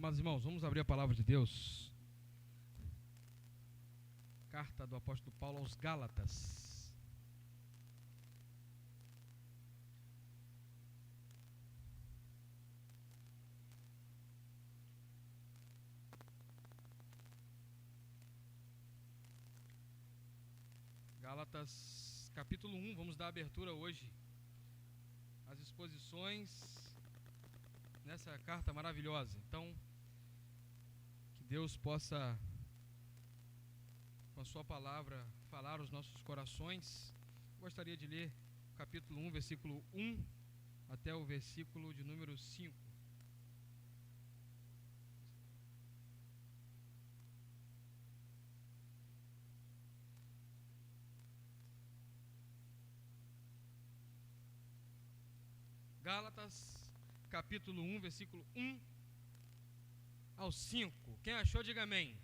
Amados irmãos, vamos abrir a palavra de Deus. Carta do apóstolo Paulo aos Gálatas. Gálatas, capítulo 1, vamos dar abertura hoje às exposições nessa carta maravilhosa. Então, que Deus possa, com a sua palavra, falar aos nossos corações. Gostaria de ler o capítulo 1, versículo 1 até o versículo de número 5. Gálatas, capítulo 1, versículo 1 ao 5. Quem achou, diga amém.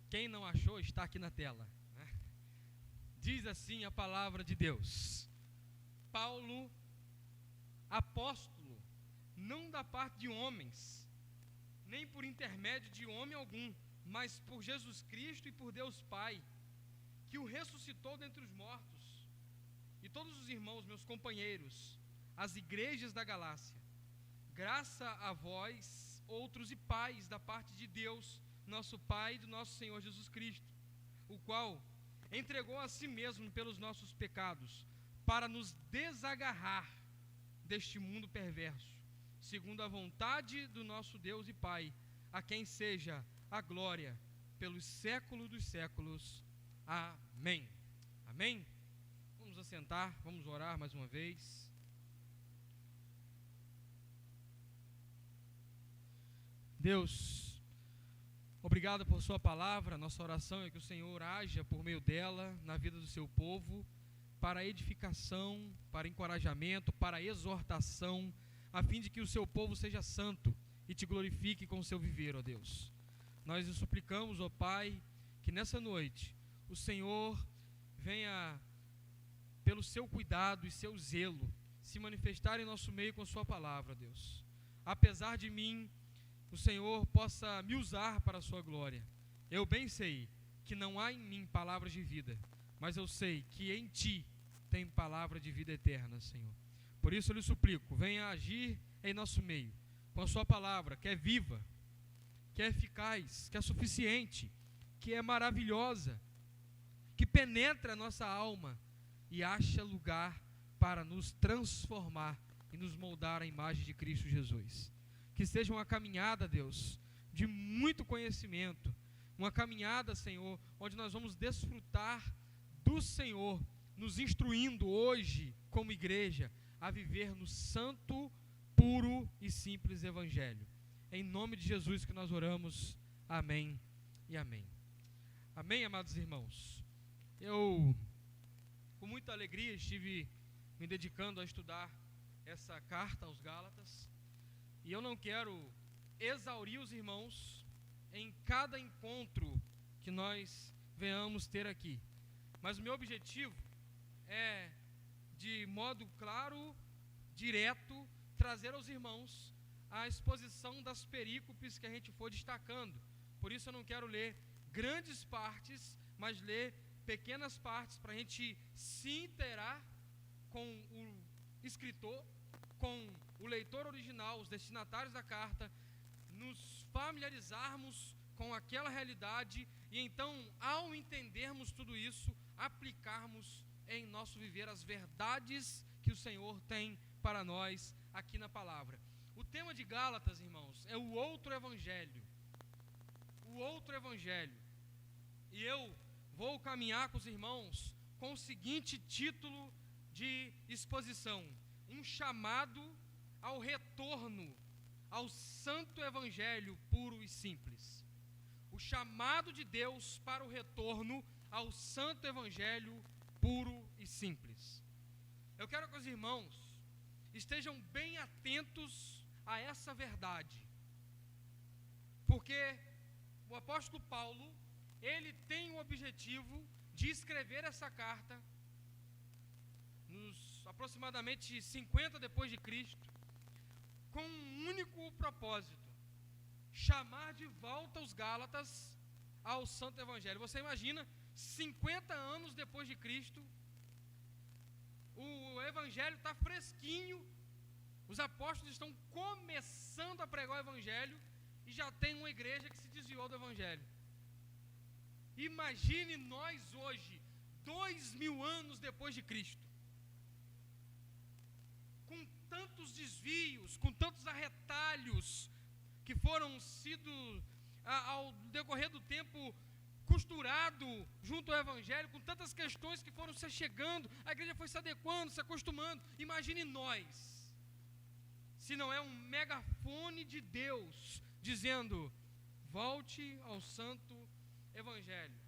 Quem não achou, está aqui na tela, né? Diz assim a palavra de Deus: Paulo, apóstolo, não da parte de homens, nem por intermédio de homem algum, mas por Jesus Cristo e por Deus Pai, que o ressuscitou dentre os mortos, e todos os irmãos, meus companheiros, as igrejas da Galácia, graça a vós, outros e pais, da parte de Deus, nosso Pai e do nosso Senhor Jesus Cristo, o qual entregou a si mesmo pelos nossos pecados, para nos desagarrar deste mundo perverso, segundo a vontade do nosso Deus e Pai, a quem seja a glória pelos séculos dos séculos. Amém. Amém? Vamos assentar, vamos orar mais uma vez. Deus, obrigado por sua palavra. Nossa oração é que o Senhor haja por meio dela na vida do seu povo, para edificação, para encorajamento, para exortação, a fim de que o seu povo seja santo e te glorifique com o seu viver, ó Deus. Nós lhe suplicamos, ó Pai, que nessa noite o Senhor venha, pelo seu cuidado e seu zelo, se manifestar em nosso meio com sua palavra, ó Deus. Apesar de mim, o Senhor possa me usar para a sua glória. Eu bem sei que não há em mim palavras de vida, mas eu sei que em ti tem palavra de vida eterna, Senhor. Por isso eu lhe suplico, venha agir em nosso meio, com a sua palavra, que é viva, que é eficaz, que é suficiente, que é maravilhosa, que penetra a nossa alma e acha lugar para nos transformar e nos moldar à imagem de Cristo Jesus. Que seja uma caminhada, Deus, de muito conhecimento, uma caminhada, Senhor, onde nós vamos desfrutar do Senhor, nos instruindo hoje, como igreja, a viver no santo, puro e simples Evangelho. Em nome de Jesus que nós oramos, amém e amém. Amém, amados irmãos. Eu, com muita alegria, estive me dedicando a estudar essa carta aos Gálatas. E eu não quero exaurir os irmãos em cada encontro que nós venhamos ter aqui. Mas o meu objetivo é, de modo claro, direto, trazer aos irmãos a exposição das perícopes que a gente for destacando. Por isso eu não quero ler grandes partes, mas ler pequenas partes para a gente se inteirar com o escritor, com o leitor original, os destinatários da carta, nos familiarizarmos com aquela realidade e então, ao entendermos tudo isso, aplicarmos em nosso viver as verdades que o Senhor tem para nós aqui na palavra. O tema de Gálatas, irmãos, é o outro evangelho. O outro evangelho. E eu vou caminhar com os irmãos com o seguinte título de exposição: um chamado ao retorno ao santo evangelho puro e simples. O chamado de Deus para o retorno ao santo evangelho puro e simples. Eu quero que os irmãos estejam bem atentos a essa verdade, porque o apóstolo Paulo, ele tem o objetivo de escrever essa carta nos aproximadamente 50 depois de Cristo, com um único propósito: chamar de volta os Gálatas ao Santo Evangelho. Você imagina, 50 anos depois de Cristo, o Evangelho está fresquinho, os apóstolos estão começando a pregar o Evangelho e já tem uma igreja que se desviou do Evangelho. Imagine nós hoje, 2000 anos depois de Cristo, com tantos desvios, com tantos arretalhos que foram sido ao decorrer do tempo costurado junto ao Evangelho, com tantas questões que foram se chegando, a igreja foi se adequando, se acostumando. Imagine nós, se não é um megafone de Deus dizendo: volte ao Santo Evangelho.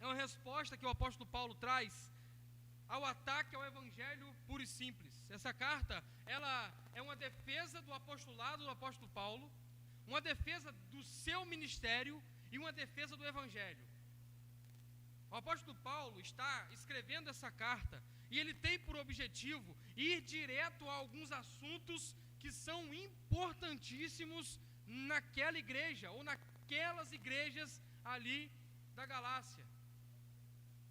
É uma resposta que o apóstolo Paulo traz ao ataque ao Evangelho puro e simples. Essa carta, ela é uma defesa do apostolado do apóstolo Paulo, uma defesa do seu ministério e uma defesa do Evangelho. O apóstolo Paulo está escrevendo essa carta e ele tem por objetivo ir direto a alguns assuntos que são importantíssimos naquela igreja ou naquelas igrejas ali da Galácia.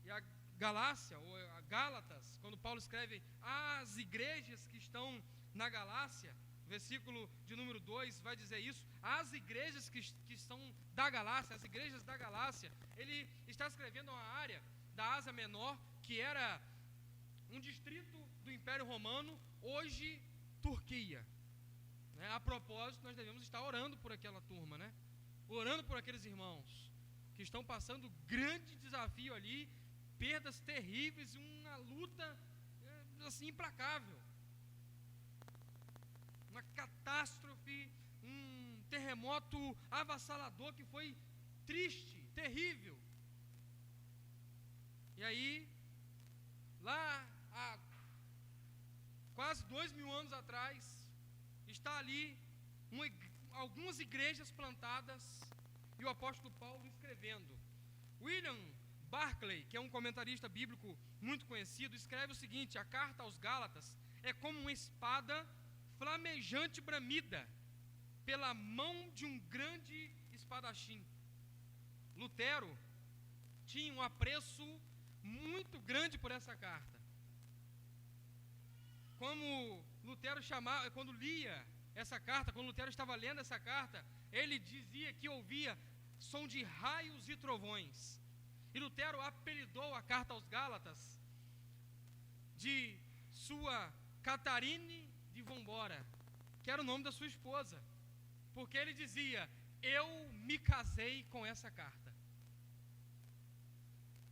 E a Galácia, ou a Gálatas, quando Paulo escreve as igrejas que estão na Galácia, versículo de número 2 vai dizer isso, as igrejas que estão da Galácia, as igrejas da Galácia, ele está escrevendo uma área da Ásia Menor, que era um distrito do Império Romano, hoje Turquia. A propósito, nós devemos estar orando por aquela turma, orando por aqueles irmãos que estão passando grande desafio ali, perdas terríveis, uma luta assim implacável, uma catástrofe, um terremoto avassalador que foi triste, terrível. E aí, lá há quase 2000 anos atrás, está ali algumas igrejas plantadas e o apóstolo Paulo escrevendo. William Barclay, que é um comentarista bíblico muito conhecido, escreve o seguinte: a carta aos Gálatas é como uma espada flamejante bramida pela mão de um grande espadachim. Lutero tinha um apreço muito grande por essa carta. Como Lutero chamava, quando lia essa carta, quando Lutero estava lendo essa carta, ele dizia que ouvia som de raios e trovões. E Lutero apelidou a carta aos Gálatas de sua Catarine de Vambora, que era o nome da sua esposa, porque ele dizia: eu me casei com essa carta.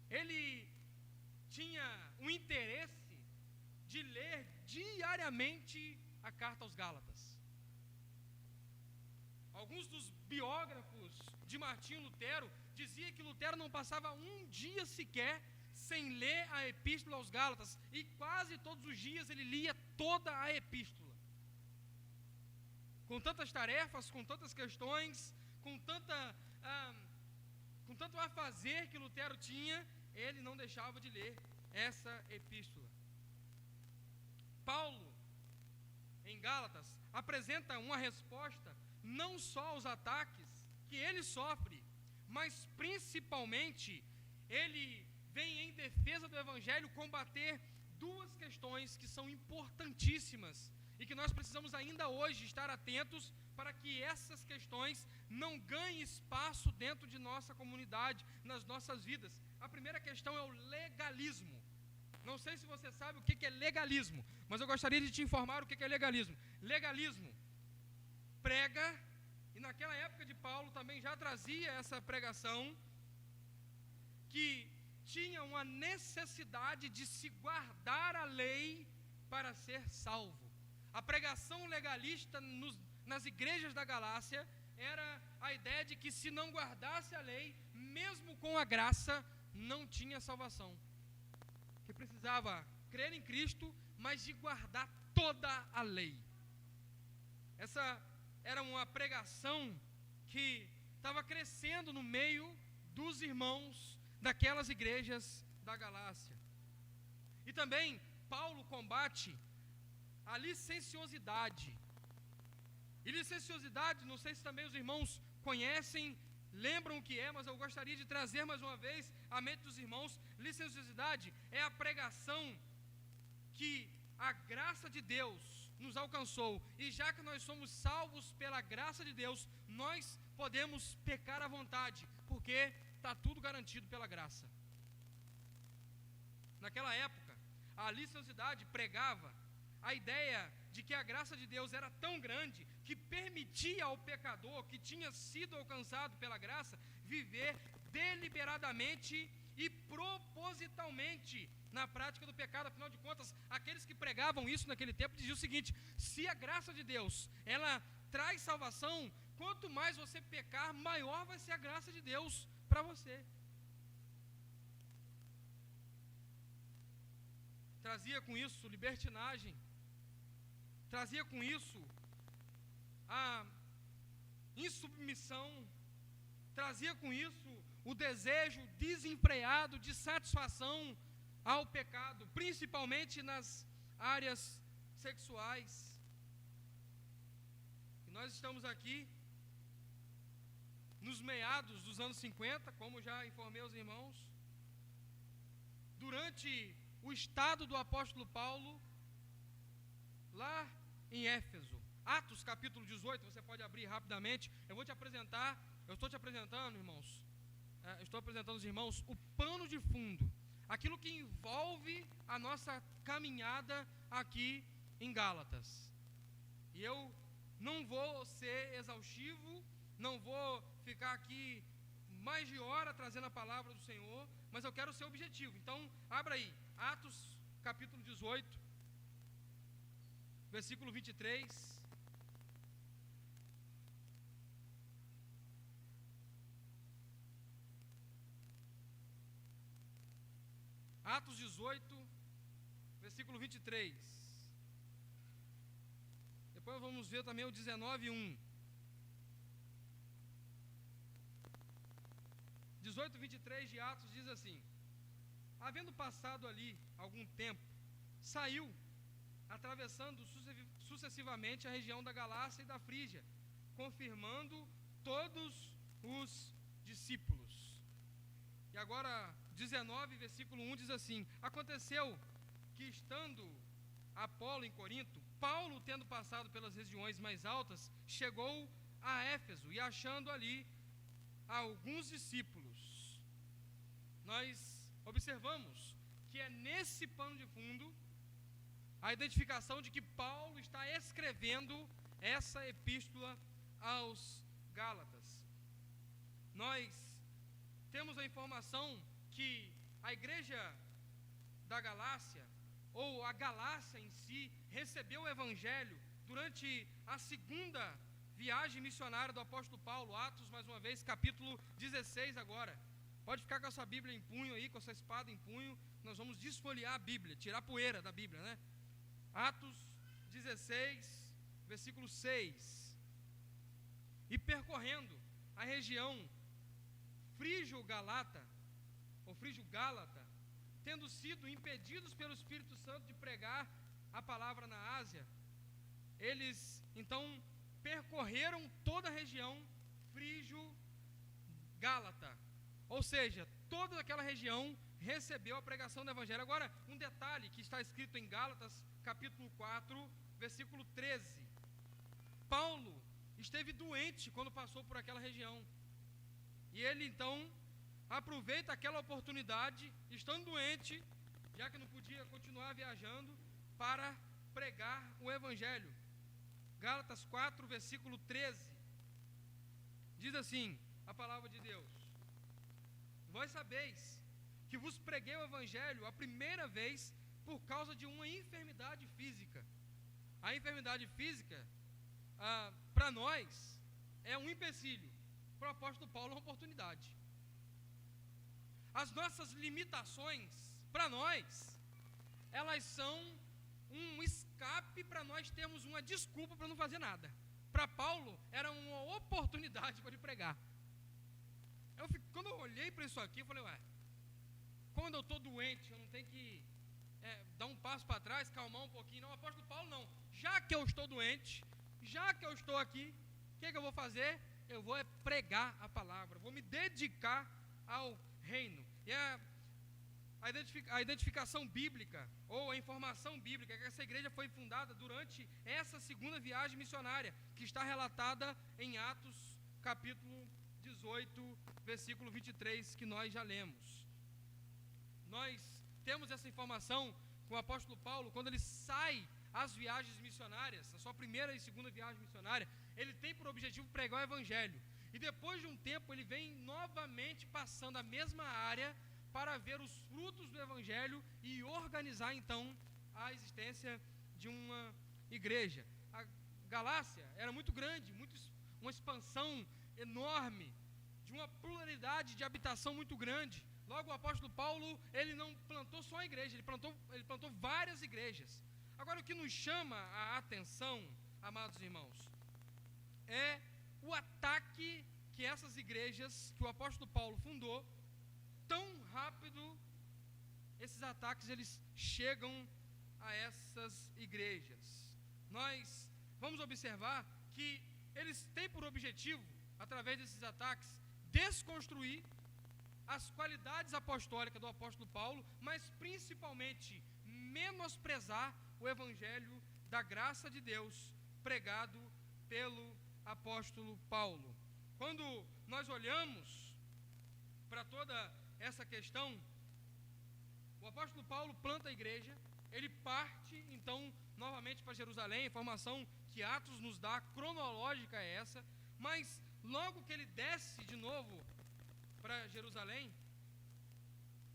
Ele tinha um interesse de ler diariamente a carta aos Gálatas. Alguns dos biógrafos de Martinho Lutero diziam que Lutero não passava um dia sequer sem ler a epístola aos Gálatas, e quase todos os dias ele lia toda a epístola. Com tantas tarefas, com tantas questões, com tanto a fazer que Lutero tinha, ele não deixava de ler essa epístola. Paulo, em Gálatas, apresenta uma resposta não só aos ataques que ele sofre, mas principalmente ele vem em defesa do Evangelho combater duas questões que são importantíssimas e que nós precisamos ainda hoje estar atentos para que essas questões não ganhem espaço dentro de nossa comunidade, nas nossas vidas. A primeira questão é o legalismo. Não sei se você sabe o que é legalismo, mas eu gostaria de te informar o que é legalismo. Legalismo prega, e naquela época de Paulo também já trazia essa pregação, que tinha uma necessidade de se guardar a lei para ser salvo. A pregação legalista nas igrejas da Galácia era a ideia de que se não guardasse a lei, mesmo com a graça, não tinha salvação. Que precisava crer em Cristo, mas de guardar toda a lei. Essa era uma pregação que estava crescendo no meio dos irmãos daquelas igrejas da Galácia. E também Paulo combate a licenciosidade. E licenciosidade, não sei se também os irmãos conhecem, lembram o que é, mas eu gostaria de trazer mais uma vez à mente dos irmãos. Licenciosidade é a pregação que a graça de Deus nos alcançou, e já que nós somos salvos pela graça de Deus, nós podemos pecar à vontade, porque está tudo garantido pela graça. Naquela época, a licenciosidade pregava a ideia de que a graça de Deus era tão grande que permitia ao pecador que tinha sido alcançado pela graça viver deliberadamente e propositalmente na prática do pecado. Afinal de contas, aqueles que pregavam isso naquele tempo diziam o seguinte: se a graça de Deus ela traz salvação, quanto mais você pecar, maior vai ser a graça de Deus para você. Trazia com isso libertinagem, trazia com isso a insubmissão, trazia com isso o desejo desenfreado de satisfação ao pecado, principalmente nas áreas sexuais. E nós estamos aqui nos meados dos anos 50, como já informei aos irmãos, durante o estado do apóstolo Paulo, lá em Éfeso. Atos capítulo 18, você pode abrir rapidamente. Eu estou te apresentando, irmãos, estou apresentando aos irmãos o pano de fundo, aquilo que envolve a nossa caminhada aqui em Gálatas. E eu não vou ser exaustivo, não vou ficar aqui mais de hora trazendo a palavra do Senhor, mas eu quero ser objetivo. Então, abra aí, Atos capítulo 18, versículo 23. Atos 18, versículo 23. Depois vamos ver também o 19:1. 18:23 de Atos diz assim: havendo passado ali algum tempo, saiu, atravessando sucessivamente a região da Galácia e da Frígia, confirmando todos os discípulos. E agora, 19, versículo 1 diz assim: aconteceu que, estando Apolo em Corinto, Paulo, tendo passado pelas regiões mais altas, chegou a Éfeso, e achando ali alguns discípulos. Nós observamos que é nesse pano de fundo a identificação de que Paulo está escrevendo essa epístola aos Gálatas. Nós temos a informação que a igreja da Galácia, ou a Galácia em si, recebeu o evangelho durante a segunda viagem missionária do apóstolo Paulo. Atos, mais uma vez, capítulo 16 agora. Pode ficar com a sua Bíblia em punho aí, com a sua espada em punho. Nós vamos desfolhear a Bíblia, tirar a poeira da Bíblia, né? Atos 16, versículo 6. E percorrendo a região frígio-galata, ou frígio-gálata, tendo sido impedidos pelo Espírito Santo de pregar a palavra na Ásia, eles então percorreram toda a região frígio-gálata, ou seja, toda aquela região recebeu a pregação do Evangelho. Agora, um detalhe que está escrito em Gálatas, capítulo 4, versículo 13. Paulo esteve doente quando passou por aquela região, e ele então aproveita aquela oportunidade, estando doente, já que não podia continuar viajando, para pregar o Evangelho. Gálatas 4, versículo 13, diz assim a palavra de Deus: vós sabeis que vos preguei o Evangelho a primeira vez por causa de uma enfermidade física. A enfermidade física, para nós, é um empecilho. Para o apóstolo Paulo é uma oportunidade. As nossas limitações, para nós, elas são um escape para nós termos uma desculpa para não fazer nada. Para Paulo, era uma oportunidade para ele pregar. Quando eu olhei para isso aqui, eu falei, quando eu estou doente, eu não tenho que dar um passo para trás, calmar um pouquinho. Não, o apóstolo Paulo não. Já que eu estou doente, já que eu estou aqui, o que eu vou fazer? Eu vou pregar a palavra, vou me dedicar ao reino. E a identificação bíblica, ou a informação bíblica, é que essa igreja foi fundada durante essa segunda viagem missionária, que está relatada em Atos, capítulo 18, versículo 23, que nós já lemos. Nós temos essa informação com o apóstolo Paulo, quando ele sai às viagens missionárias, a sua primeira e segunda viagem missionária, ele tem por objetivo pregar o evangelho. E depois de um tempo, ele vem novamente passando a mesma área para ver os frutos do evangelho e organizar então a existência de uma igreja. A Galácia era muito grande, uma expansão enorme, de uma pluralidade de habitação muito grande. Logo, o apóstolo Paulo, ele não plantou só a igreja, ele plantou várias igrejas. Agora, o que nos chama a atenção, amados irmãos, é o ataque que essas igrejas que o apóstolo Paulo fundou, tão rápido, esses ataques eles chegam a essas igrejas. Nós vamos observar que eles têm por objetivo, através desses ataques, desconstruir as qualidades apostólicas do apóstolo Paulo, mas principalmente menosprezar o evangelho da graça de Deus pregado pelo apóstolo Paulo. Quando nós olhamos para toda essa questão, o apóstolo Paulo planta a igreja, ele parte então novamente para Jerusalém. A informação que Atos nos dá, cronológica é essa, mas logo que ele desce de novo para Jerusalém,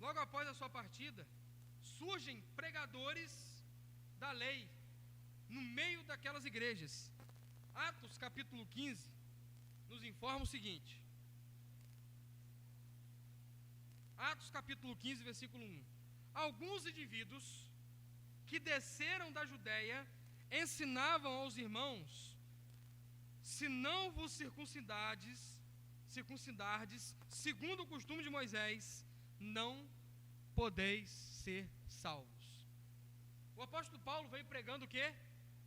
logo após a sua partida, surgem pregadores da lei no meio daquelas igrejas. Atos capítulo 15 nos informa o seguinte: Atos capítulo 15, versículo 1. Alguns indivíduos que desceram da Judéia ensinavam aos irmãos: se não vos circuncidardes segundo o costume de Moisés, não podeis ser salvos. O apóstolo Paulo veio pregando o quê?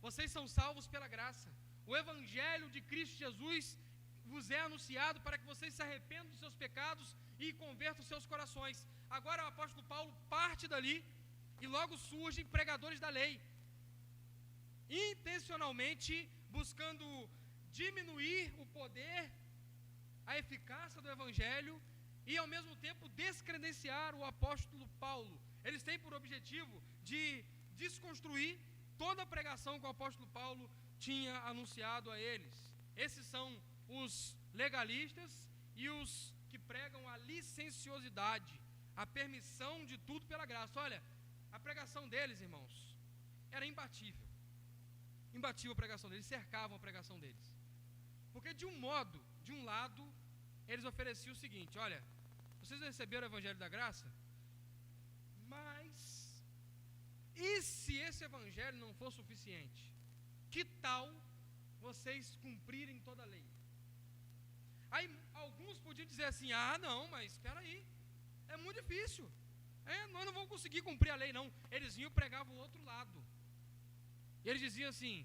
Vocês são salvos pela graça. O evangelho de Cristo Jesus vos é anunciado para que vocês se arrependam dos seus pecados e convertam os seus corações. Agora o apóstolo Paulo parte dali e logo surgem pregadores da lei, intencionalmente buscando diminuir o poder, a eficácia do evangelho e ao mesmo tempo descredenciar o apóstolo Paulo. Eles têm por objetivo de desconstruir toda a pregação que o apóstolo Paulo tinha anunciado a eles. Esses são os legalistas e os que pregam a licenciosidade, a permissão de tudo pela graça. Olha, a pregação deles, irmãos, era imbatível. Imbatível a pregação deles, cercavam a pregação deles. Porque de um lado, eles ofereciam o seguinte: olha, vocês receberam o evangelho da graça, mas e se esse evangelho não for suficiente? Que tal vocês cumprirem toda a lei? Aí alguns podiam dizer assim: ah, não, mas espera aí, é muito difícil, nós não vamos conseguir cumprir a lei não. Eles vinham e pregavam o outro lado. E eles diziam assim: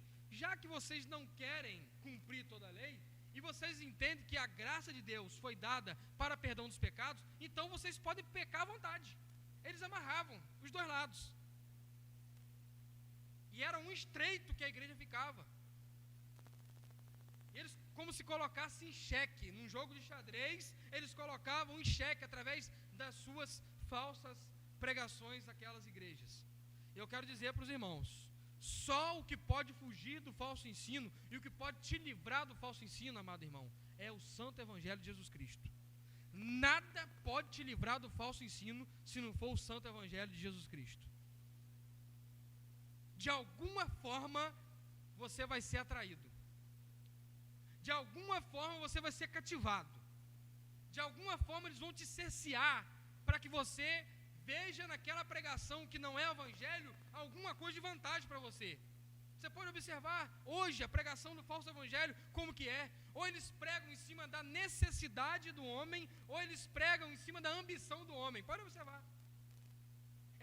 já que vocês não querem cumprir toda a lei, e vocês entendem que a graça de Deus foi dada para perdão dos pecados, então vocês podem pecar à vontade. Eles amarravam os dois lados. E era um estreito que a igreja ficava. E eles, como se colocassem em xeque, num jogo de xadrez, eles colocavam em xeque através das suas falsas pregações aquelas igrejas. Eu quero dizer para os irmãos: só o que pode fugir do falso ensino e o que pode te livrar do falso ensino, amado irmão, é o santo evangelho de Jesus Cristo. Nada pode te livrar do falso ensino se não for o santo evangelho de Jesus Cristo. De alguma forma você vai ser atraído, de alguma forma você vai ser cativado, de alguma forma eles vão te cercear para que você veja naquela pregação que não é evangelho alguma coisa de vantagem para você. Você pode observar hoje a pregação do falso evangelho como que é. Ou eles pregam em cima da necessidade do homem, ou eles pregam em cima da ambição do homem. Pode observar.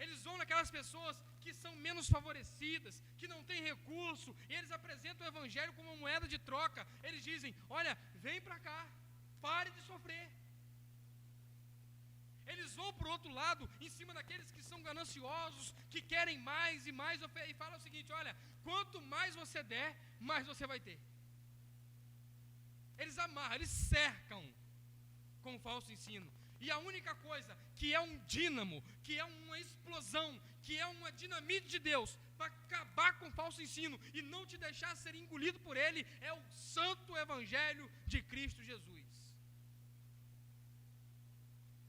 Eles vão naquelas pessoas que são menos favorecidas, que não têm recurso, e eles apresentam o evangelho como uma moeda de troca. Eles dizem: olha, vem para cá, pare de sofrer. Eles vão para o outro lado, em cima daqueles que são gananciosos, que querem mais e mais, e falam o seguinte: olha, quanto mais você der, mais você vai ter. Eles amarram, eles cercam com o falso ensino. E a única coisa que é um dínamo, que é uma explosão, que é uma dinamite de Deus para acabar com o falso ensino e não te deixar ser engolido por ele, é o santo evangelho de Cristo Jesus.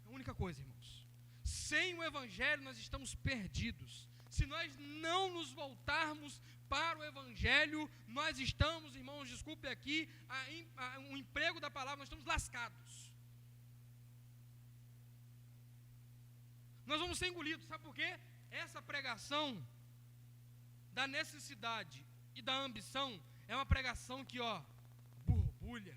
A única coisa, irmãos. Sem o evangelho nós estamos perdidos. Se nós não nos voltarmos para o evangelho, nós estamos, irmãos, desculpe aqui o emprego da palavra, nós estamos lascados. Nós vamos ser engolidos, sabe por quê? Essa pregação da necessidade e da ambição é uma pregação que, borbulha.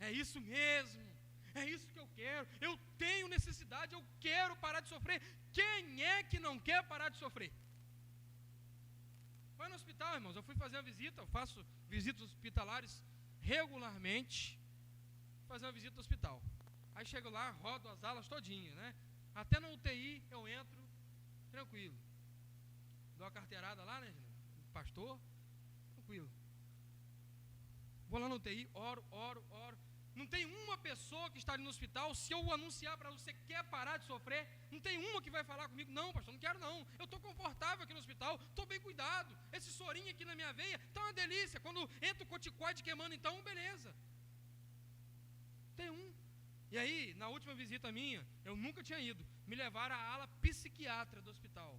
É isso mesmo, é isso que eu quero. Eu tenho necessidade, eu quero parar de sofrer. Quem é que não quer parar de sofrer? Vai no hospital, irmãos. Eu fui fazer uma visita, eu faço visitas hospitalares regularmente. Fazer uma visita no hospital. Aí chego lá, rodo as alas todinhas, né? Até na UTI eu entro tranquilo. Dou a carteirada lá, né? Pastor, tranquilo. Vou lá na UTI, oro. Não tem uma pessoa que está ali no hospital, se eu anunciar para você quer parar de sofrer, não tem uma que vai falar comigo: não, pastor, não quero não, eu estou confortável aqui no hospital, estou bem cuidado, esse sorinho aqui na minha veia está uma delícia, quando entra o corticoide queimando, então beleza. Tem um. E aí, na última visita minha, eu nunca tinha ido, me levaram à ala psiquiatra do hospital.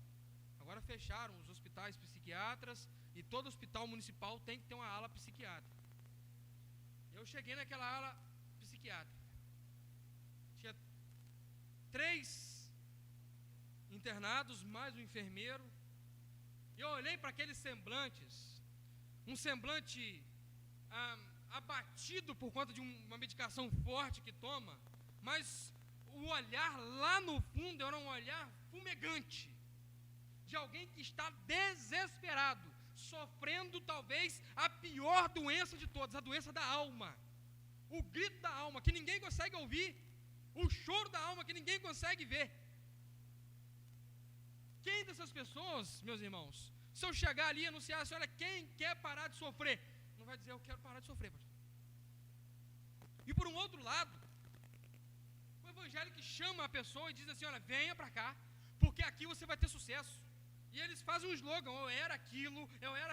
Agora fecharam os hospitais psiquiatras e todo hospital municipal tem que ter uma ala psiquiátrica. Eu cheguei naquela ala psiquiátrica, tinha 3 internados, mais um enfermeiro, e eu olhei para aqueles semblantes, um semblante abatido por conta de uma medicação forte que toma, mas o olhar lá no fundo era um olhar fumegante, de alguém que está desesperado, sofrendo talvez a pior doença de todas, a doença da alma, o grito da alma que ninguém consegue ouvir, o choro da alma que ninguém consegue ver. Quem dessas pessoas, meus irmãos, se eu chegar ali e anunciar assim: olha, quem quer parar de sofrer? Não vai dizer: eu quero parar de sofrer, pastor. E por um outro lado, o evangelho que chama a pessoa e diz assim: olha, venha para cá, porque aqui você vai ter sucesso. E eles fazem um slogan: eu era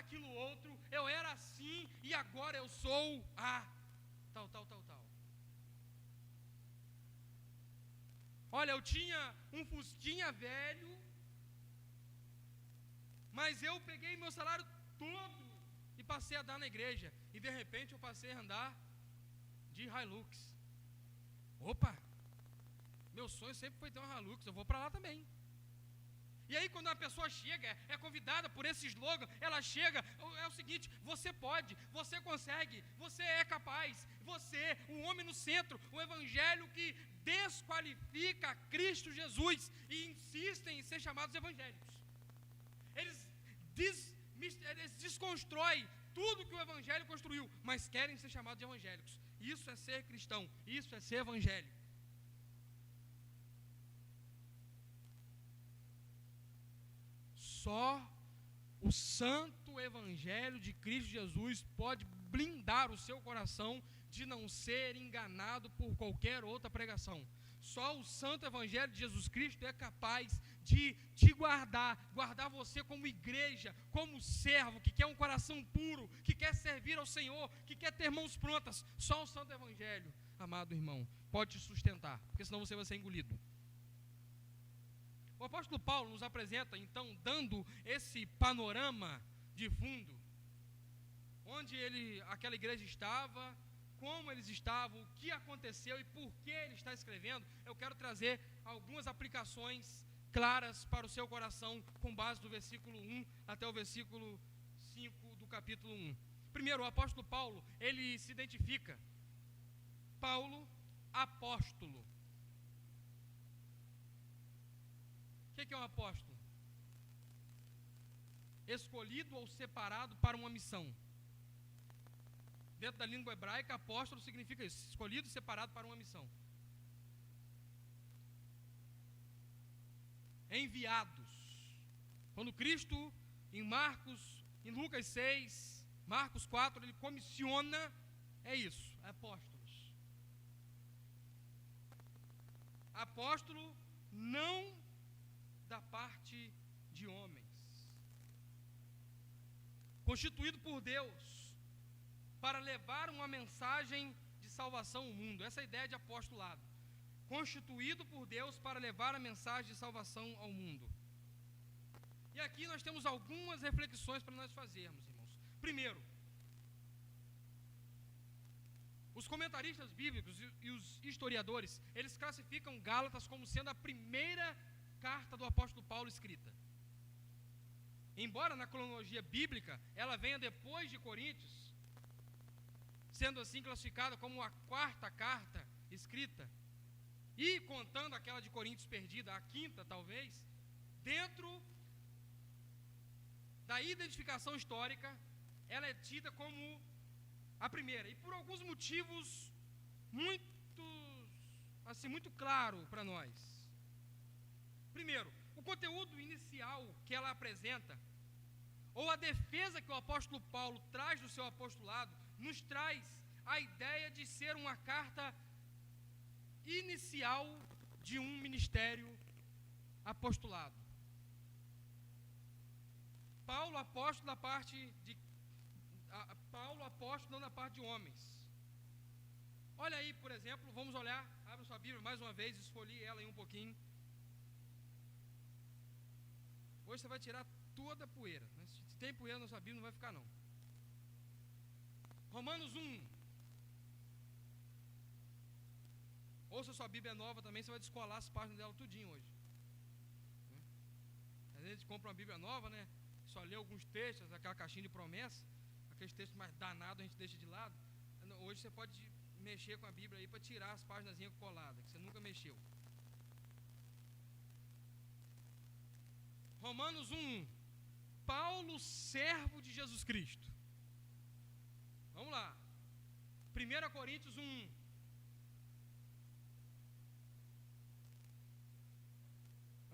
aquilo outro, eu era assim, e agora eu sou a tal. Olha, eu tinha um Fusquinha velho, mas eu peguei meu salário todo e passei a dar na igreja. E de repente eu passei a andar de Hilux. Opa! Meu sonho sempre foi ter uma Hilux, eu vou para lá também. E aí quando a pessoa chega, é convidada por esse slogan, ela chega, é o seguinte: você pode, você consegue, você é capaz, você, o homem no centro, o evangelho que desqualifica Cristo Jesus e insistem em ser chamados evangélicos. Eles desconstroem tudo que o evangelho construiu, mas querem ser chamados de evangélicos. Isso é ser cristão, isso é ser evangélico. Só o santo evangelho de Cristo Jesus pode blindar o seu coração de não ser enganado por qualquer outra pregação. Só o santo evangelho de Jesus Cristo é capaz de te guardar você como igreja, como servo, que quer um coração puro, que quer servir ao Senhor, que quer ter mãos prontas. Só o santo evangelho, amado irmão, pode te sustentar, porque senão você vai ser engolido. O apóstolo Paulo nos apresenta, então, dando esse panorama de fundo, onde aquela igreja estava, como eles estavam, o que aconteceu e por que ele está escrevendo. Eu quero trazer algumas aplicações claras para o seu coração, com base do versículo 1 até o versículo 5 do capítulo 1. Primeiro, o apóstolo Paulo, ele se identifica: Paulo, apóstolo. que é um apóstolo? Escolhido ou separado para uma missão. Dentro da língua hebraica, apóstolo significa isso, escolhido e separado para uma missão. Enviados. Quando Cristo, em Lucas 6, Marcos 4, ele comissiona, é isso, apóstolos. Apóstolo não da parte de homens. Constituído por Deus para levar uma mensagem de salvação ao mundo. Essa é a ideia de apostolado. Constituído por Deus para levar a mensagem de salvação ao mundo. E aqui nós temos algumas reflexões para nós fazermos, irmãos. Primeiro, os comentaristas bíblicos e os historiadores, eles classificam Gálatas como sendo a primeira carta do apóstolo Paulo escrita. Embora na cronologia bíblica ela venha depois de Coríntios, sendo assim classificada como a quarta carta escrita, e contando aquela de Coríntios perdida, a quinta talvez, dentro da identificação histórica, ela é tida como a primeira, e por alguns motivos muito claro para nós. Primeiro, o conteúdo inicial que ela apresenta, ou a defesa que o apóstolo Paulo traz do seu apostolado, nos traz a ideia de ser uma carta inicial de um ministério apostolado. Paulo apóstolo não da parte de homens. Olha aí, por exemplo, vamos olhar, abre sua Bíblia mais uma vez, esfolhe ela aí um pouquinho. Hoje você vai tirar toda a poeira, né? Se tem poeira na sua Bíblia, não vai ficar não. Romanos 1. Ou se a sua Bíblia é nova também, você vai descolar as páginas dela tudinho hoje. Às vezes a gente compra uma Bíblia nova, né? Só lê alguns textos, aquela caixinha de promessa, aqueles textos mais danados a gente deixa de lado. Hoje você pode mexer com a Bíblia aí para tirar as páginas coladas, que você nunca mexeu. Romanos 1. Paulo, servo de Jesus Cristo. Vamos lá. 1 Coríntios 1.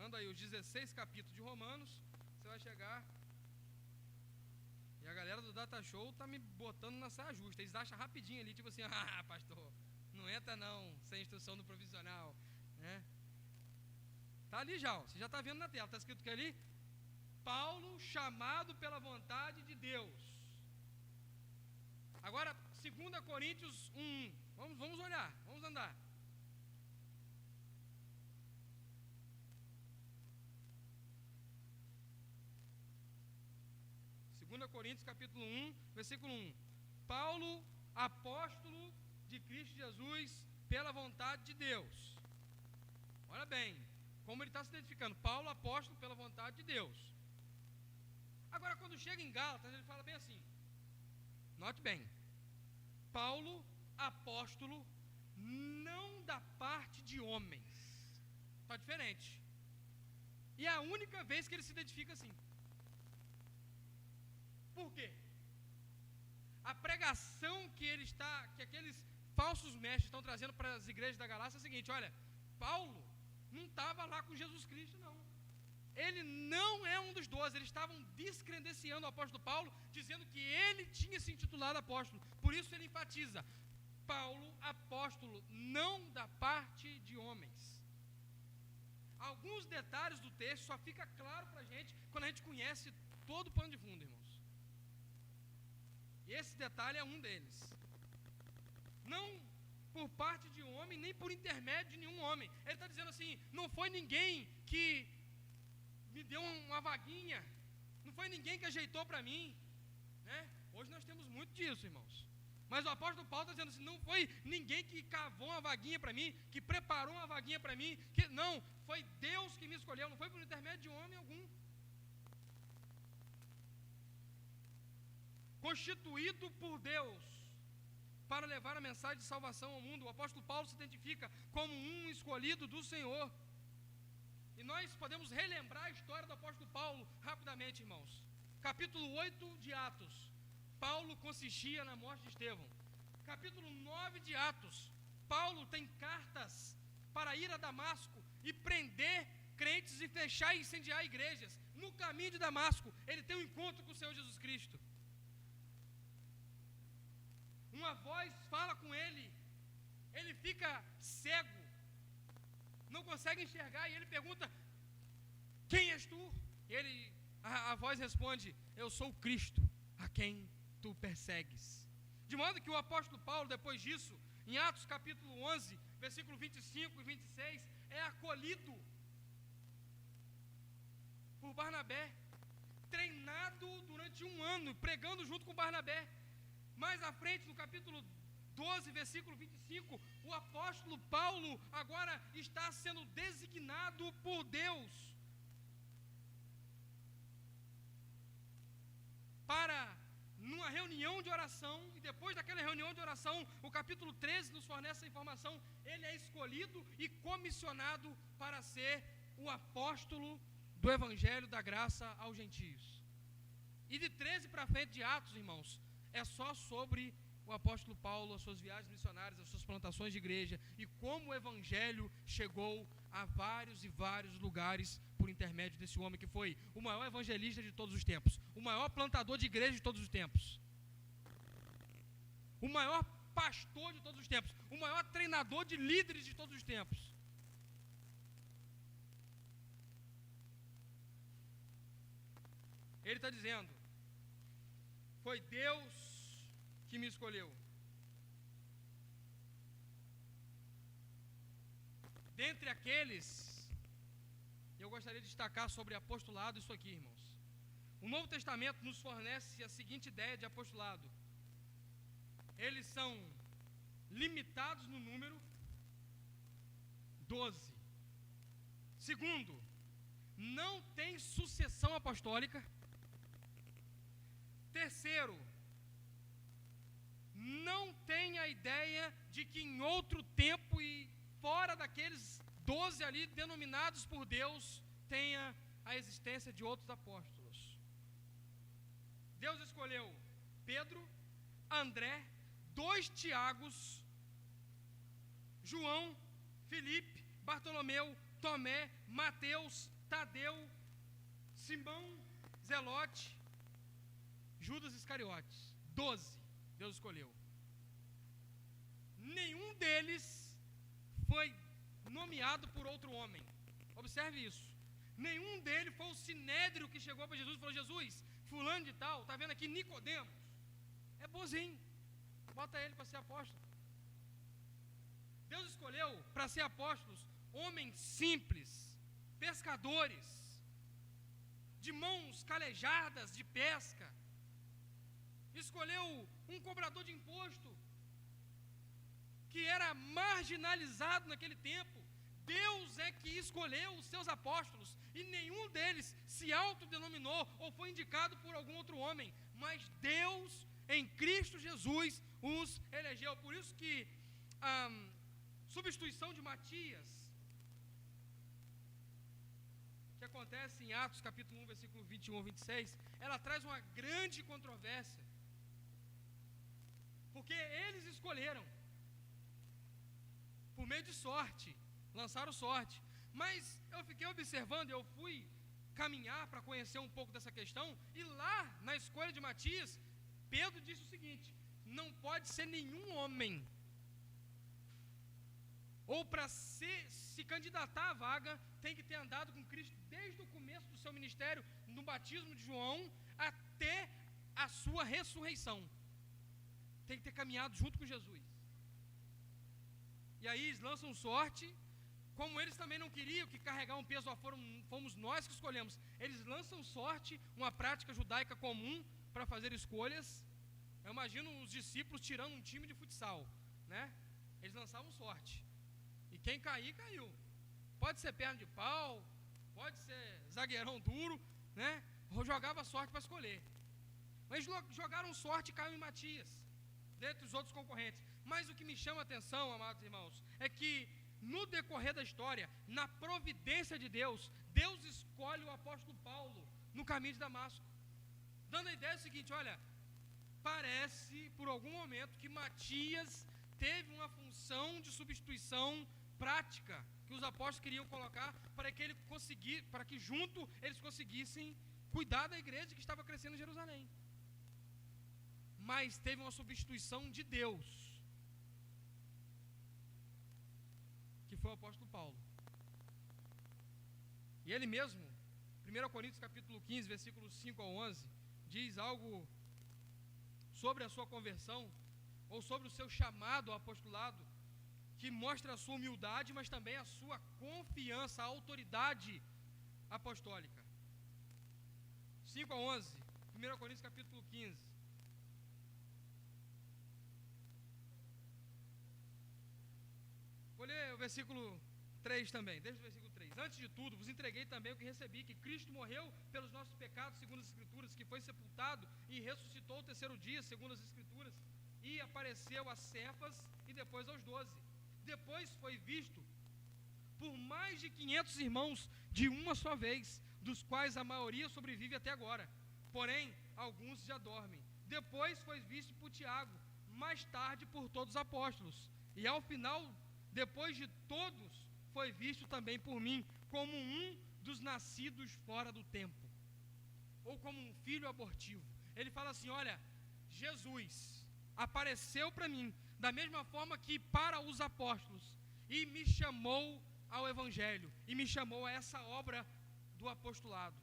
Anda aí os 16 capítulos de Romanos, você vai chegar. E a galera do Data Show está me botando na saia justa. Eles acham rapidinho ali, tipo assim, pastor, não entra não, sem instrução do provisional, né? Tá ali já, ó, você já está vendo na tela, está escrito o que ali? Paulo, chamado pela vontade de Deus. Agora, 2 Coríntios 1, vamos olhar, vamos andar. 2 Coríntios capítulo 1, versículo 1. Paulo, apóstolo de Cristo Jesus, pela vontade de Deus. Olha bem, como ele está se identificando. Paulo, apóstolo pela vontade de Deus. Agora, quando chega em Gálatas, ele fala bem assim. Note bem. Paulo, apóstolo, não da parte de homens. Está diferente. E é a única vez que ele se identifica assim. Por quê? A pregação que aqueles falsos mestres estão trazendo para as igrejas da Galácia é a seguinte: olha, Paulo não estava lá com Jesus Cristo, não. Ele não é um dos 12. Eles estavam descredenciando o apóstolo Paulo, dizendo que ele tinha se intitulado apóstolo. Por isso ele enfatiza: Paulo, apóstolo, não da parte de homens. Alguns detalhes do texto só fica claro para a gente quando a gente conhece todo o pano de fundo, irmãos. E esse detalhe é um deles. Não por parte de homem, nem por intermédio de nenhum homem. Ele está dizendo assim: não foi ninguém que me deu uma vaguinha, não foi ninguém que ajeitou para mim, né? Hoje nós temos muito disso, irmãos. Mas o apóstolo Paulo está dizendo assim: não foi ninguém que cavou uma vaguinha para mim, que preparou uma vaguinha para mim, não, foi Deus que me escolheu, não foi por intermédio de homem algum. Constituído por Deus para levar a mensagem de salvação ao mundo. O apóstolo Paulo se identifica como um escolhido do Senhor. E nós podemos relembrar a história do apóstolo Paulo rapidamente, irmãos. Capítulo 8 de Atos, Paulo consistia na morte de Estevão. Capítulo 9 de Atos, Paulo tem cartas para ir a Damasco e prender crentes e fechar e incendiar igrejas. No caminho de Damasco, ele tem um encontro com o Senhor Jesus Cristo. Uma voz fala com ele, ele fica cego, não consegue enxergar, e ele pergunta: quem és tu? E a voz responde: eu sou o Cristo, a quem tu persegues. De modo que o apóstolo Paulo, depois disso, em Atos capítulo 11, versículo 25 e 26, é acolhido por Barnabé, treinado durante um ano, pregando junto com Barnabé. Mais à frente, no capítulo 12, versículo 25, o apóstolo Paulo agora está sendo designado por Deus para, numa reunião de oração, e depois daquela reunião de oração, o capítulo 13 nos fornece essa informação, ele é escolhido e comissionado para ser o apóstolo do Evangelho da Graça aos gentios. E de 13 para frente de Atos, irmãos, é só sobre o apóstolo Paulo, as suas viagens missionárias, as suas plantações de igreja, e como o Evangelho chegou a vários e vários lugares por intermédio desse homem que foi o maior evangelista de todos os tempos, o maior plantador de igreja de todos os tempos, o maior pastor de todos os tempos, o maior treinador de líderes de todos os tempos. Ele está dizendo: foi Deus que me escolheu. Dentre aqueles, eu gostaria de destacar sobre apostolado isso aqui, irmãos. O Novo Testamento nos fornece a seguinte ideia de apostolado: eles são limitados no número 12. Segundo, não tem sucessão apostólica. Terceiro, não tem a ideia de que em outro tempo e fora daqueles 12 ali denominados por Deus, tenha a existência de outros apóstolos. Deus escolheu Pedro, André, 2 Tiagos, João, Filipe, Bartolomeu, Tomé, Mateus, Tadeu, Simão, Zelote, Judas Iscariotes. 12 Deus escolheu. Nenhum deles foi nomeado por outro homem. Observe isso. Nenhum deles foi o sinédrio que chegou para Jesus e falou: Jesus, fulano de tal, está vendo aqui Nicodemos, é bonzinho, bota ele para ser apóstolo. Deus escolheu para ser apóstolos homens simples, pescadores, de mãos calejadas de pesca. Escolheu um cobrador de imposto que era marginalizado naquele tempo. Deus é que escolheu os seus apóstolos, e nenhum deles se autodenominou ou foi indicado por algum outro homem, mas Deus em Cristo Jesus os elegeu. Por isso que a substituição de Matias, que acontece em Atos capítulo 1, versículo 21 ao 26, ela traz uma grande controvérsia, porque eles escolheram por meio de sorte, lançaram sorte. Mas eu fiquei observando, eu fui caminhar para conhecer um pouco dessa questão, e lá na escolha de Matias, Pedro disse o seguinte: não pode ser nenhum homem, ou para se candidatar à vaga, tem que ter andado com Cristo desde o começo do seu ministério, no batismo de João, até a sua ressurreição. Tem que ter caminhado junto com Jesus. E aí eles lançam sorte, como eles também não queriam que carregar um peso, fomos nós que escolhemos. Eles lançam sorte, uma prática judaica comum para fazer escolhas. Eu imagino os discípulos tirando um time de futsal, né? Eles lançavam sorte, e quem cair, caiu. Pode ser perna de pau, pode ser zagueirão duro, né? Jogava sorte para escolher. Mas jogaram sorte e caiu em Matias, dentre os outros concorrentes. Mas o que me chama a atenção, amados irmãos, é que no decorrer da história, na providência de Deus, Deus escolhe o apóstolo Paulo no caminho de Damasco, dando a ideia seguinte: olha, parece por algum momento que Matias teve uma função de substituição prática que os apóstolos queriam colocar para que junto eles conseguissem cuidar da igreja que estava crescendo em Jerusalém. Mas teve uma substituição de Deus, que foi o apóstolo Paulo. E ele mesmo, 1 Coríntios capítulo 15, versículos 5 ao 11, diz algo sobre a sua conversão, ou sobre o seu chamado ao apostolado, que mostra a sua humildade, mas também a sua confiança, a autoridade apostólica. 5 a 11, 1 Coríntios capítulo 15. Vou ler o versículo 3 também, desde o versículo 3. Antes de tudo, vos entreguei também o que recebi, que Cristo morreu pelos nossos pecados, segundo as Escrituras, que foi sepultado e ressuscitou o terceiro dia, segundo as Escrituras, e apareceu a Cefas e depois aos 12. Depois foi visto por mais de 500 irmãos de uma só vez, dos quais a maioria sobrevive até agora, porém alguns já dormem. Depois foi visto por Tiago, mais tarde por todos os apóstolos, e ao final, depois de todos, foi visto também por mim, como um dos nascidos fora do tempo, ou como um filho abortivo. Ele fala assim: olha, Jesus apareceu para mim da mesma forma que para os apóstolos, e me chamou ao evangelho, e me chamou a essa obra do apostolado.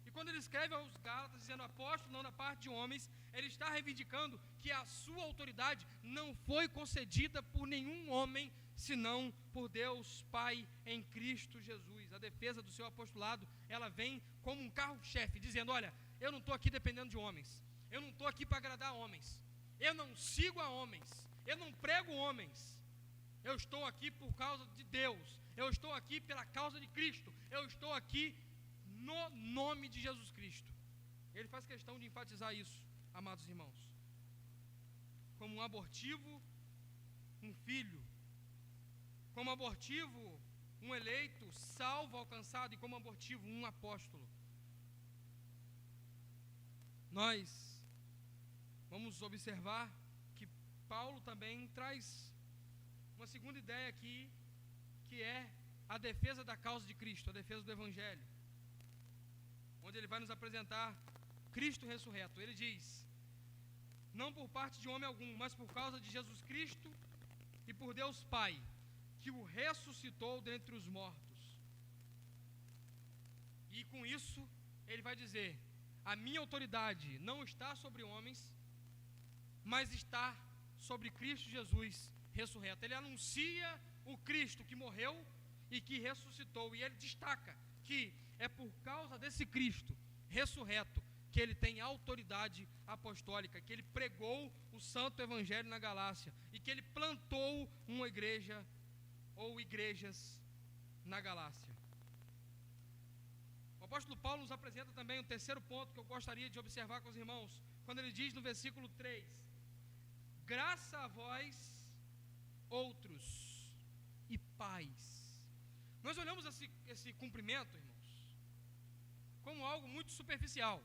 E quando ele escreve aos Gálatas dizendo apóstolo, não da parte de homens, ele está reivindicando que a sua autoridade não foi concedida por nenhum homem, senão por Deus Pai em Cristo Jesus. A defesa do seu apostolado, ela vem como um carro-chefe, dizendo: olha, eu não estou aqui dependendo de homens, eu não estou aqui para agradar homens, eu não sigo a homens, eu não prego homens, eu estou aqui por causa de Deus, eu estou aqui pela causa de Cristo, eu estou aqui no nome de Jesus Cristo. Ele faz questão de enfatizar isso, amados irmãos, como um abortivo, um filho, como abortivo, um eleito, salvo, alcançado, e como abortivo, um apóstolo. Nós vamos observar que Paulo também traz uma segunda ideia aqui, que é a defesa da causa de Cristo, a defesa do Evangelho, onde ele vai nos apresentar Cristo ressurreto. Ele diz: não por parte de homem algum, mas por causa de Jesus Cristo e por Deus Pai, que o ressuscitou dentre os mortos. E com isso, ele vai dizer: a minha autoridade não está sobre homens, mas está sobre Cristo Jesus ressurreto. Ele anuncia o Cristo que morreu e que ressuscitou, e ele destaca que é por causa desse Cristo ressurreto que ele tem autoridade apostólica, que ele pregou o santo evangelho na Galácia, e que ele plantou uma igreja ou igrejas na Galácia. O apóstolo Paulo nos apresenta também um terceiro ponto que eu gostaria de observar com os irmãos, quando ele diz no versículo 3: graça a vós outros e paz. Nós olhamos esse cumprimento, irmãos, como algo muito superficial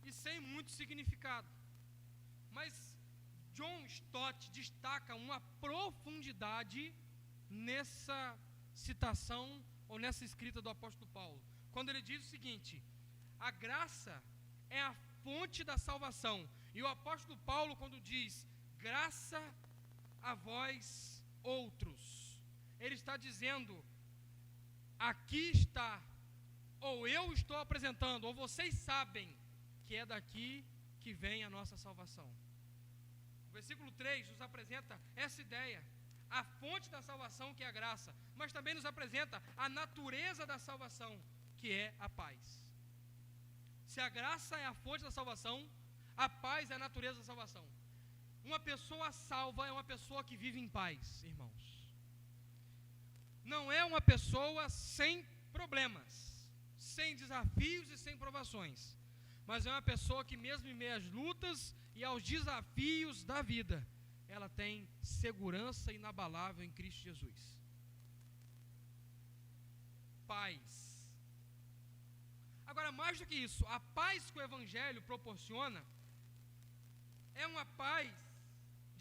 e sem muito significado, mas John Stott destaca uma profundidade nessa citação ou nessa escrita do apóstolo Paulo, quando ele diz o seguinte: a graça é a fonte da salvação. E o apóstolo Paulo, quando diz graça a vós outros, ele está dizendo: aqui está, ou eu estou apresentando, ou vocês sabem que é daqui que vem a nossa salvação. O versículo 3 nos apresenta essa ideia, a fonte da salvação, que é a graça, mas também nos apresenta a natureza da salvação, que é a paz. Se a graça é a fonte da salvação, a paz é a natureza da salvação. Uma pessoa salva é uma pessoa que vive em paz, irmãos. Não é uma pessoa sem problemas, sem desafios e sem provações, mas é uma pessoa que mesmo em meio às lutas e aos desafios da vida, ela tem segurança inabalável em Cristo Jesus. paz. Agora, mais do que isso, a paz que o Evangelho proporciona é uma paz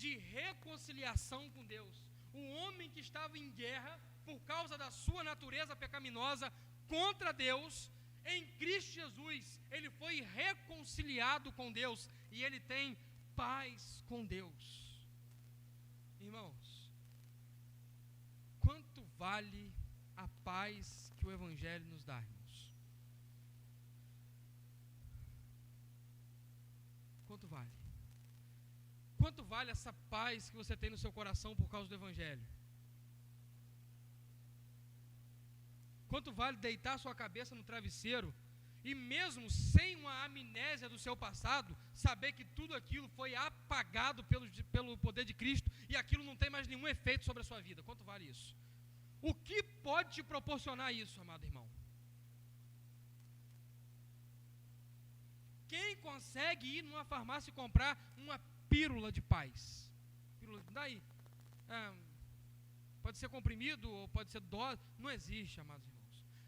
de reconciliação com Deus. O homem que estava em guerra por causa da sua natureza pecaminosa contra Deus, em Cristo Jesus, ele foi reconciliado com Deus e ele tem paz com Deus. Irmãos, quanto vale a paz que o Evangelho nos dá, irmãos? Quanto vale? Quanto vale essa paz que você tem no seu coração por causa do Evangelho? Quanto vale deitar sua cabeça no travesseiro e mesmo sem uma amnésia do seu passado, saber que tudo aquilo foi apagado pelo poder de Cristo e aquilo não tem mais nenhum efeito sobre a sua vida? Quanto vale isso? O que pode te proporcionar isso, amado irmão? Quem consegue ir numa farmácia e comprar uma pílula de paz? Pílula, daí, pode ser comprimido ou pode ser dose, não existe, amados irmãos.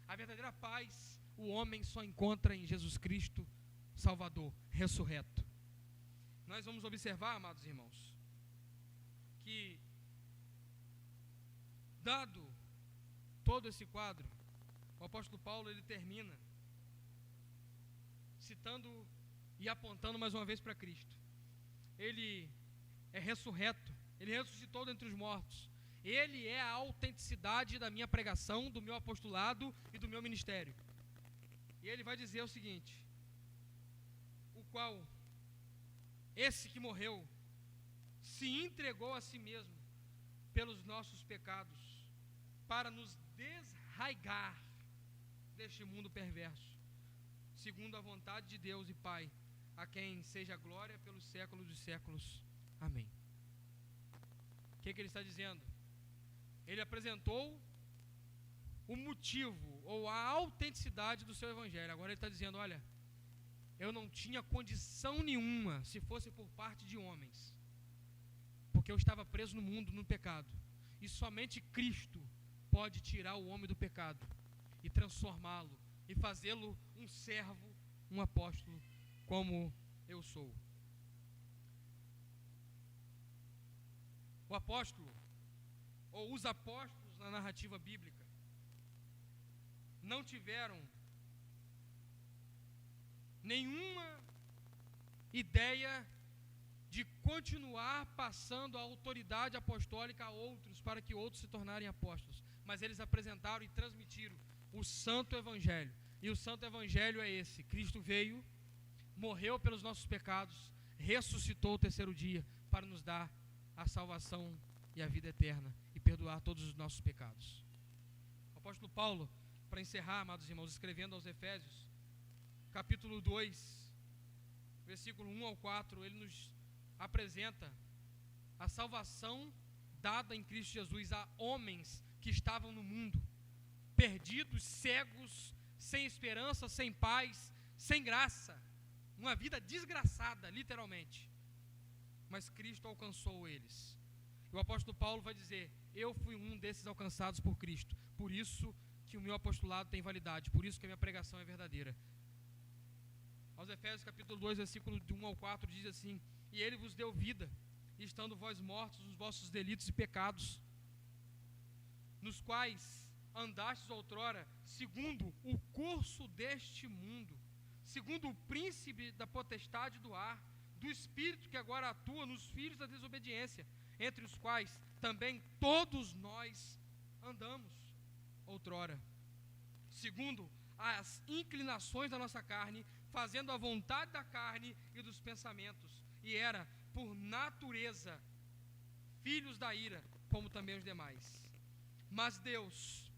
A verdadeira paz, o homem só encontra em Jesus Cristo, Salvador, ressurreto. Nós vamos observar, amados irmãos, que dado todo esse quadro, o apóstolo Paulo, ele termina citando e apontando mais uma vez para Cristo. Ele é ressurreto, ele ressuscitou dentre os mortos. Ele é a autenticidade da minha pregação, do meu apostolado e do meu ministério. E ele vai dizer o seguinte: o qual, esse que morreu, se entregou a si mesmo pelos nossos pecados, para nos desraigar deste mundo perverso, segundo a vontade de Deus e Pai, a quem seja glória pelos séculos dos séculos. Amém. O que ele está dizendo? Ele apresentou o motivo ou a autenticidade do seu evangelho. Agora ele está dizendo: olha, eu não tinha condição nenhuma, se fosse por parte de homens, porque eu estava preso no mundo, no pecado, e somente Cristo pode tirar o homem do pecado e transformá-lo e fazê-lo um servo, um apóstolo, como eu sou. O apóstolo, ou os apóstolos na narrativa bíblica, não tiveram nenhuma ideia de continuar passando a autoridade apostólica a outros, para que outros se tornarem apóstolos, mas eles apresentaram e transmitiram o santo evangelho. E o santo evangelho é esse: Cristo veio, morreu pelos nossos pecados, ressuscitou o terceiro dia para nos dar a salvação e a vida eterna e perdoar todos os nossos pecados. O apóstolo Paulo, para encerrar, amados irmãos, escrevendo aos Efésios, capítulo 2, versículo 1 ao 4, ele nos apresenta a salvação dada em Cristo Jesus a homens que estavam no mundo, perdidos, cegos, sem esperança, sem paz, sem graça, uma vida desgraçada, literalmente. Mas Cristo alcançou eles. E o apóstolo Paulo vai dizer: eu fui um desses alcançados por Cristo, por isso que o meu apostolado tem validade, por isso que a minha pregação é verdadeira. Aos Efésios capítulo 2, versículo de 1 ao 4, diz assim: e ele vos deu vida, estando vós mortos nos vossos delitos e pecados, nos quais andastes outrora, segundo o curso deste mundo, segundo o príncipe da potestade do ar, do espírito que agora atua nos filhos da desobediência, entre os quais também todos nós andamos outrora, segundo as inclinações da nossa carne, fazendo a vontade da carne e dos pensamentos, e era por natureza filhos da ira, como também os demais. Mas Deus,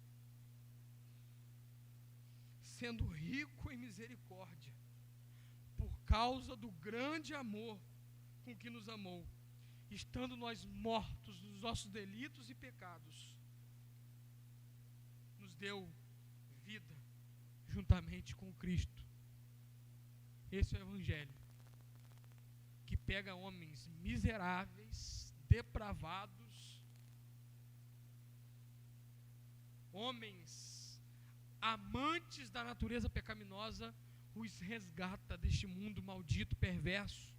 sendo rico em misericórdia, por causa do grande amor com que nos amou, estando nós mortos nos nossos delitos e pecados, nos deu vida juntamente com Cristo. Esse é o evangelho que pega homens miseráveis, depravados, homens amantes da natureza pecaminosa, os resgata deste mundo maldito, perverso,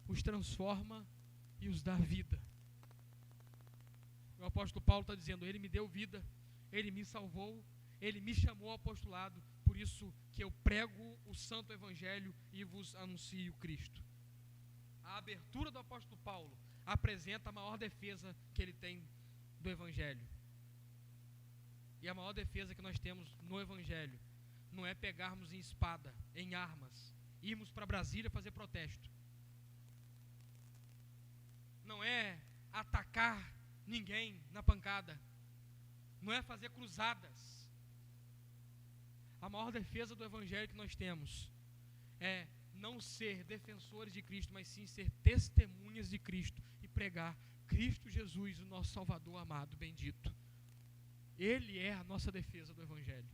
os transforma e os dá vida. O apóstolo Paulo está dizendo: Ele me deu vida, Ele me salvou, Ele me chamou ao apostolado, por isso que eu prego o santo evangelho e vos anuncio Cristo. A abertura do apóstolo Paulo apresenta a maior defesa que ele tem do evangelho. E a maior defesa que nós temos no evangelho não é pegarmos em espada, em armas, irmos para Brasília fazer protesto. Não é atacar ninguém na pancada. Não é fazer cruzadas. A maior defesa do evangelho que nós temos é não ser defensores de Cristo, mas sim ser testemunhas de Cristo e pregar Cristo Jesus, o nosso Salvador amado, bendito. Ele é a nossa defesa do evangelho.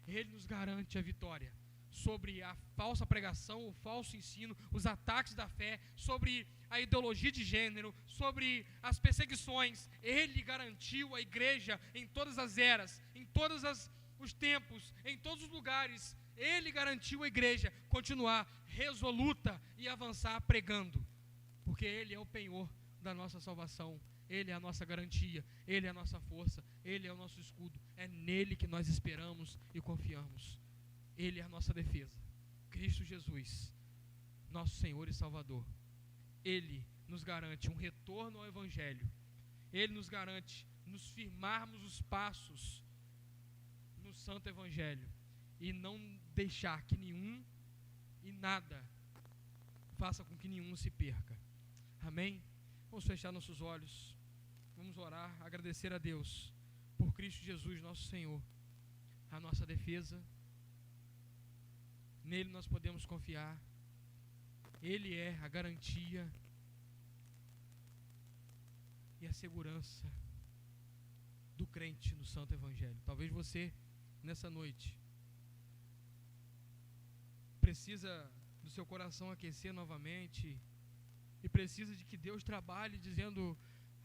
Ele nos garante a vitória sobre a falsa pregação, o falso ensino, os ataques da fé, sobre a ideologia de gênero, sobre as perseguições. Ele garantiu a igreja em todas as eras, em todos os tempos, em todos os lugares. Ele garantiu a igreja continuar resoluta e avançar pregando, porque Ele é o penhor da nossa salvação. Ele é a nossa garantia, Ele é a nossa força, Ele é o nosso escudo. É nele que nós esperamos e confiamos. Ele é a nossa defesa. Cristo Jesus, nosso Senhor e Salvador. Ele nos garante um retorno ao evangelho. Ele nos garante nos firmarmos os passos no santo evangelho e não deixar que nenhum e nada faça com que nenhum se perca. Amém? Vamos fechar nossos olhos, vamos orar, agradecer a Deus por Cristo Jesus, nosso Senhor, a nossa defesa. Nele nós podemos confiar. Ele é a garantia e a segurança do crente no santo evangelho. Talvez você, nessa noite, precisa do seu coração aquecer novamente e precisa de que Deus trabalhe dizendo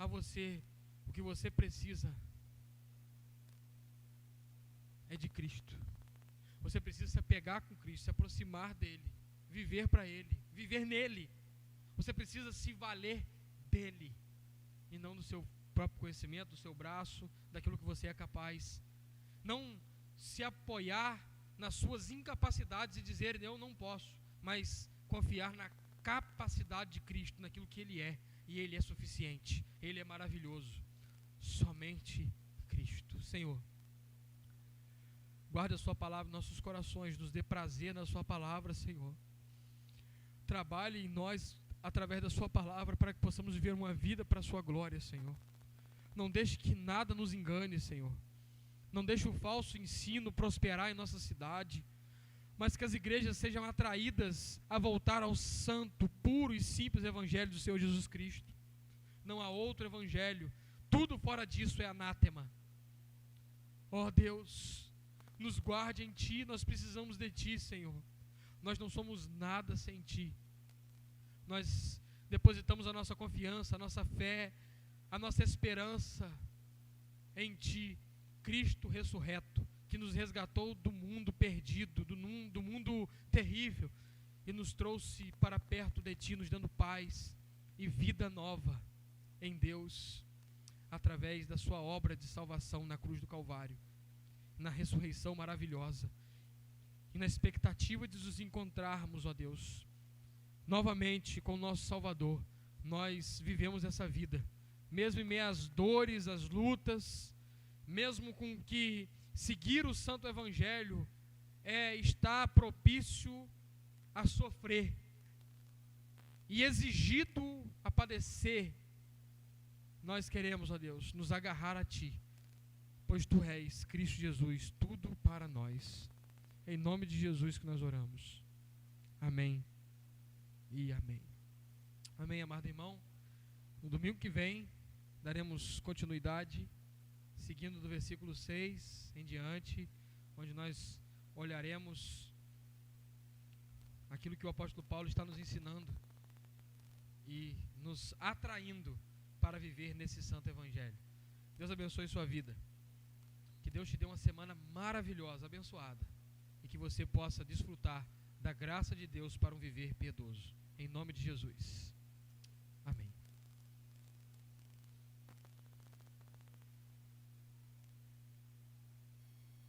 a você o que você precisa é de Cristo. Você precisa se apegar com Cristo, se aproximar dEle, viver para Ele, viver nele. Você precisa se valer dEle e não do seu próprio conhecimento, do seu braço, daquilo que você é capaz. Não se apoiar nas suas incapacidades e dizer eu não posso, mas confiar na capacidade de Cristo, naquilo que Ele é, e Ele é suficiente, Ele é maravilhoso. Somente Cristo. Senhor, guarde a sua palavra em nossos corações, nos dê prazer na sua palavra, Senhor. Trabalhe em nós através da sua palavra para que possamos viver uma vida para a sua glória, Senhor. Não deixe que nada nos engane, Senhor. Não deixe o falso ensino prosperar em nossa cidade, mas que as igrejas sejam atraídas a voltar ao santo, puro e simples evangelho do Senhor Jesus Cristo. Não há outro evangelho. Tudo fora disso é anátema. Ó Deus, nos guarde em Ti, nós precisamos de Ti, Senhor. Nós não somos nada sem Ti. Nós depositamos a nossa confiança, a nossa fé, a nossa esperança em Ti, Cristo ressurreto, que nos resgatou do mundo perdido, do mundo terrível, e nos trouxe para perto de Ti, nos dando paz e vida nova em Deus, através da Sua obra de salvação na cruz do Calvário, na ressurreição maravilhosa, e na expectativa de nos encontrarmos, ó Deus, novamente com o nosso Salvador. Nós vivemos essa vida, mesmo em meio às dores, às lutas, mesmo com que seguir o santo evangelho é estar propício a sofrer e exigido a padecer. Nós queremos, ó Deus, nos agarrar a Ti, pois Tu és, Cristo Jesus, tudo para nós. Em nome de Jesus que nós oramos. Amém e amém. Amém, amado irmão. No domingo que vem, daremos continuidade, seguindo do versículo 6 em diante, onde nós olharemos aquilo que o apóstolo Paulo está nos ensinando e nos atraindo para viver nesse santo evangelho. Deus abençoe sua vida. Que Que Deus te dê uma semana maravilhosa, abençoada, e que você possa desfrutar da graça de Deus para um viver piedoso. Em nome de Jesus.